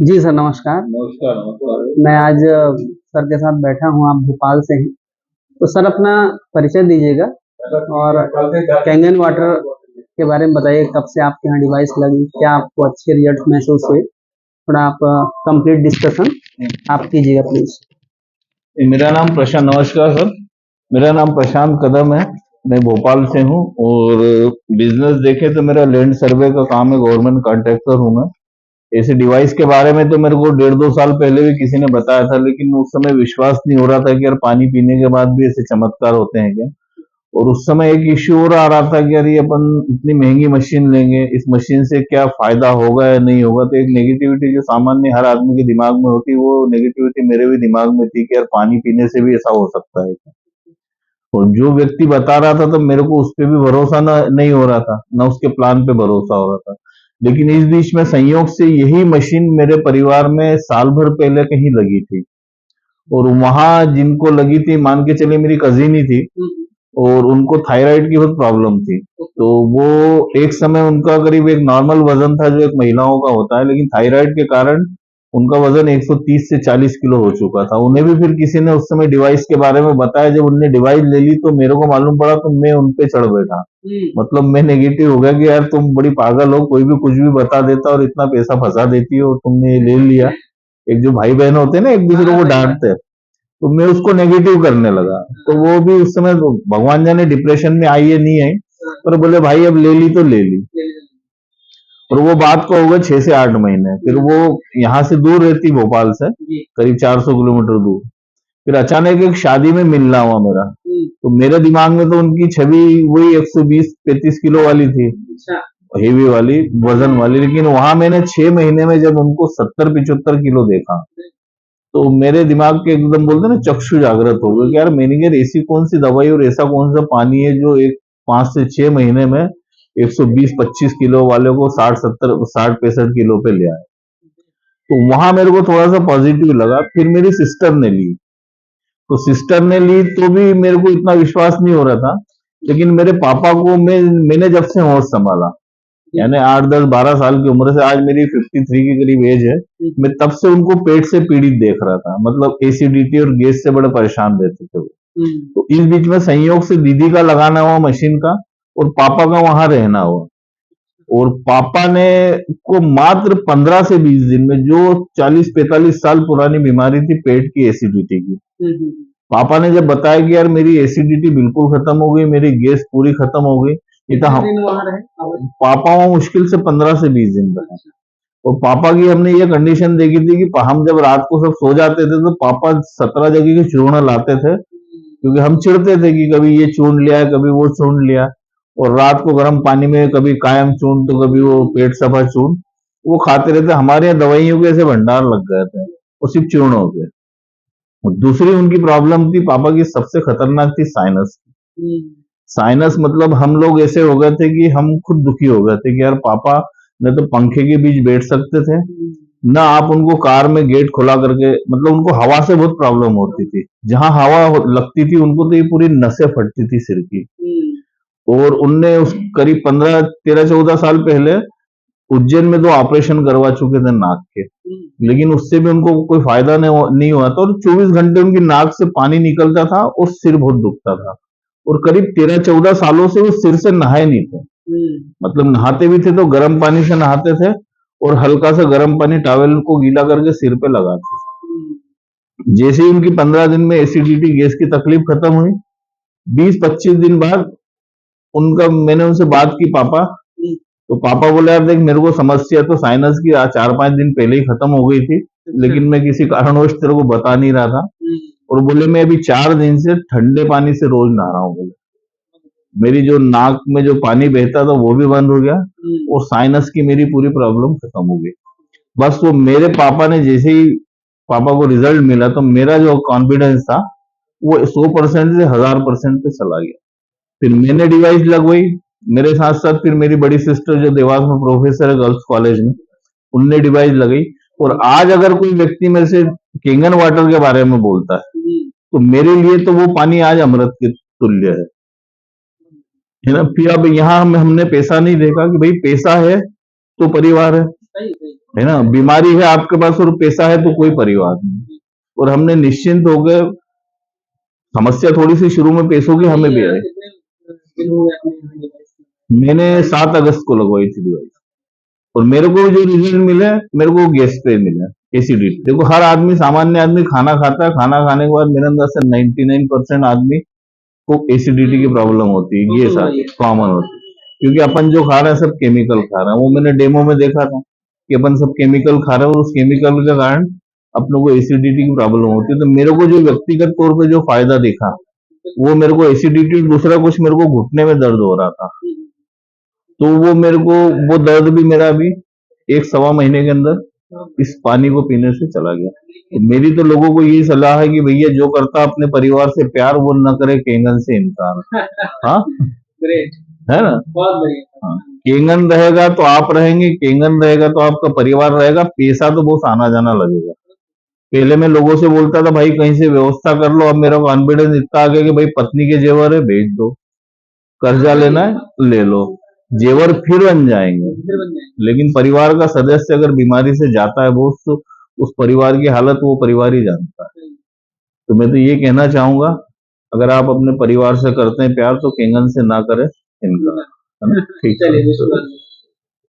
जी sir, नमस्कार। नमस्कार नमस्कार। मैं आज सर के साथ बैठा हूँ, आप भोपाल से हैं। तो सर अपना परिचय दीजिएगा और कैंगन वाटर के बारे में बताइए, कब से आपके यहाँ डिवाइस लगी, क्या आपको अच्छे रिजल्ट महसूस हुए? थोड़ा आप कंप्लीट डिस्कशन आप कीजिएगा प्लीज़। मेरा नाम प्रशांत, नमस्कार सर। मेरा नाम प्रशांत कदम है। मैं भोपाल से हूँ और बिजनेस देखे तो मेरा लैंड सर्वे का काम है, गवर्नमेंट कॉन्ट्रैक्टर हूँ मैं। ऐसे डिवाइस के बारे में तो मेरे को 1.5-2 साल पहले भी किसी ने बताया था, लेकिन उस समय विश्वास नहीं हो रहा था कि यार पानी पीने के बाद भी ऐसे चमत्कार होते हैं क्या। और उस समय एक इश्यू और आ रहा था कि यार ये अपन इतनी महंगी मशीन लेंगे, इस मशीन से क्या फायदा होगा या नहीं होगा। तो एक नेगेटिविटी जो सामान्य हर आदमी के दिमाग में होती है, वो नेगेटिविटी मेरे भी दिमाग में थी कि यार पानी पीने से भी ऐसा हो सकता है। और जो व्यक्ति बता रहा था तो मेरे को उस पर भी भरोसा ना नहीं हो रहा था, ना उसके प्लान पे भरोसा हो रहा था। लेकिन इस बीच में संयोग से यही मशीन मेरे परिवार में साल भर पहले कहीं लगी थी। और वहां जिनको लगी थी, मान के चलिए मेरी कजिन ही थी, और उनको थायराइड की बहुत प्रॉब्लम थी। तो वो एक समय उनका करीब एक नॉर्मल वजन था जो एक महिलाओं का होता है, लेकिन थायराइड के कारण उनका वजन 130 से 40 किलो हो चुका था। उन्हें भी फिर किसी ने उस समय डिवाइस के बारे में बताया। जब उनने डिवाइस ले ली तो मेरे को मालूम पड़ा, तो मैं उन पे चढ़ बैठा। मतलब मैं नेगेटिव हो गया कि यार तुम बड़ी पागल हो, कोई भी कुछ भी बता देता और इतना पैसा फंसा देती हो, और तुमने ये ले लिया। एक जो भाई बहन होते हैं ना, एक दूसरे को डांटते हैं, तो मैं उसको नेगेटिव करने लगा। तो वो भी उस समय भगवान जाने डिप्रेशन में आई है नहीं आई, पर बोले भाई अब ले ली तो ले ली। और वो बात को हो गए 6 से 8 महीने। फिर वो यहाँ से दूर रहती, भोपाल से करीब 400 किलोमीटर दूर। फिर अचानक एक शादी में मिलना हुआ मेरा। तो मेरे दिमाग में तो उनकी छवि वही 120-35 किलो वाली थी, हेवी वाली, वजन वाली। लेकिन वहां मैंने 6 महीने में जब उनको 70-75 किलो देखा, तो मेरे दिमाग के एकदम बोलते हैं ना, चक्षु जागृत हो गए कि यार मैंने यार ऐसी कौन सी दवाई और ऐसा कौन सा पानी है जो एक 5 से 6 महीने में 120-25 किलो वाले को 60-70-60-65 किलो पे ले आए। तो वहां मेरे को थोड़ा सा पॉजिटिव लगा। फिर मेरी सिस्टर ने ली, तो सिस्टर ने ली तो भी मेरे को इतना विश्वास नहीं हो रहा था। लेकिन मेरे पापा को मैंने जब से होश संभाला, यानी 8-10-12 साल की उम्र से, आज मेरी 53 के करीब एज है, मैं तब से उनको पेट से पीड़ित देख रहा था। मतलब एसिडिटी और गैस से बड़े परेशान रहते थे वो। तो इस बीच में संयोग से दीदी का लगाना हुआ मशीन का, और पापा का वहां रहना हुआ। और पापा ने को मात्र 15 से 20 दिन में, जो 40-45 साल पुरानी बीमारी थी पेट की एसिडिटी की, पापा ने जब बताया कि यार मेरी एसिडिटी बिल्कुल खत्म हो गई, मेरी गैस पूरी खत्म हो गई। ये तो हम पापा वहां मुश्किल से 15 से 20 दिन रहे। और पापा की हमने ये कंडीशन देखी थी कि हम जब रात को सब सो जाते थे तो पापा 17 जगह के चूर्ण लाते थे, क्योंकि हम चिढ़ते थे कि कभी ये चूर्ण लिया, कभी वो चूर्ण लिया। और रात को गर्म पानी में कभी कायम चूर्ण तो कभी वो पेट सफा चूर्ण, वो खाते रहते। हमारे यहाँ दवाइयों के ऐसे भंडार लग गए थे, वो सिर्फ चूर्णों के। और दूसरी उनकी प्रॉब्लम थी, पापा की सबसे खतरनाक थी साइनस। साइनस मतलब हम लोग ऐसे हो गए थे कि हम खुद दुखी हो गए थे कि यार पापा न तो पंखे के बीच बैठ सकते थे, ना आप उनको कार में गेट खुला करके, मतलब उनको हवा से बहुत प्रॉब्लम होती थी। जहां हवा लगती थी उनको तो ये पूरी नसें फटती थी सिर की। और उनने उस करीब 15-13-14 साल पहले उज्जैन में 2 ऑपरेशन करवा चुके थे नाक के, लेकिन उससे भी उनको कोई फायदा नहीं हुआ था। और 24 घंटे उनकी नाक से पानी निकलता था और सिर बहुत दुखता था। और करीब 13-14 सालों से वो सिर से नहाए नहीं थे। मतलब नहाते भी थे तो गर्म पानी से नहाते थे, और हल्का सा गर्म पानी टॉवेल को गीला करके सिर पे लगाते थे। जैसे ही उनकी 15 दिन में एसिडिटी गैस की तकलीफ खत्म हुई, 20-25 दिन बाद उनका मैंने उनसे बात की, पापा। तो पापा बोले यार देख, मेरे को समस्या तो साइनस की 4-5 दिन पहले ही खत्म हो गई थी, लेकिन मैं किसी कारणवश तेरे को बता नहीं रहा था। और बोले मैं अभी 4 दिन से ठंडे पानी से रोज नहा रहा हूँ। बोले मेरी जो नाक में जो पानी बहता था वो भी बंद हो गया, और साइनस की मेरी पूरी प्रॉब्लम खत्म हो गई। बस वो मेरे पापा ने जैसे ही पापा को रिजल्ट मिला, तो मेरा जो कॉन्फिडेंस था वो 100% से 1000% पे चला गया। फिर मैंने डिवाइस लगवाई। मेरे साथ साथ फिर मेरी बड़ी सिस्टर जो देवास में प्रोफेसर है गर्ल्स कॉलेज में, उनने डिवाइस लगाई। और आज अगर कोई व्यक्ति मेरे से किंगन वाटर के बारे में बोलता है, तो मेरे लिए तो वो पानी आज अमृत के तुल्य है ना। फिर अब यहाँ हमने पैसा नहीं देखा कि भाई पैसा है तो परिवार है है ना। बीमारी है आपके पास और पैसा है तो कोई परिवार नहीं। और हमने निश्चिंत हो गए, समस्या थोड़ी सी शुरू में पैसों की हमें भी आई। मैंने 7 अगस्त को लगवाई थी डिवाइस, और मेरे को जो रिजल्ट मिले, मेरे को गैस पे मिला, एसिडिटी। देखो हर आदमी, सामान्य आदमी खाना खाता है, खाना खाने के बाद मेरे अंदर से 99% आदमी को एसिडिटी की प्रॉब्लम होती है, गैस आती है, कॉमन होती है। क्योंकि अपन जो खा रहे हैं सब केमिकल खा रहे हैं, वो मैंने डेमो में देखा था कि अपन सब केमिकल खा रहे हैं, और उस केमिकल के कारण अपनों को एसिडिटी की प्रॉब्लम होती है। तो मेरे को जो व्यक्तिगत तौर पे जो फायदा दिखा, वो मेरे को एसिडिटी, दूसरा कुछ मेरे को घुटने में दर्द हो रहा था, तो वो मेरे को, वो दर्द भी मेरा अभी 1 सवा महीने के अंदर इस पानी को पीने से चला गया। तो मेरी तो लोगों को यही सलाह है कि भैया जो करता अपने परिवार से प्यार, वो न करे केंगन से इनकार। हाँ, ग्रेट, है ना। बहुत बढ़िया। हाँ, केंगन रहेगा तो आप रहेंगे, केंगन रहेगा तो आपका परिवार रहेगा, पैसा तो बहुत आना जाना लगेगा। पहले मैं लोगों से बोलता था भाई कहीं से व्यवस्था कर लो, अब मेरा कॉन्फिडेंस इतना आ गया कि भाई पत्नी के जेवर है भेज दो, कर्जा लेना है ले लो, जेवर फिर बन जाएंगे। लेकिन परिवार का सदस्य अगर बीमारी से जाता है, वो उस परिवार की हालत वो परिवार ही जानता है। तो मैं तो ये कहना चाहूंगा, अगर आप अपने परिवार से करते हैं प्यार, तो केंगन से ना करें इनकार, है ना। ठीक है।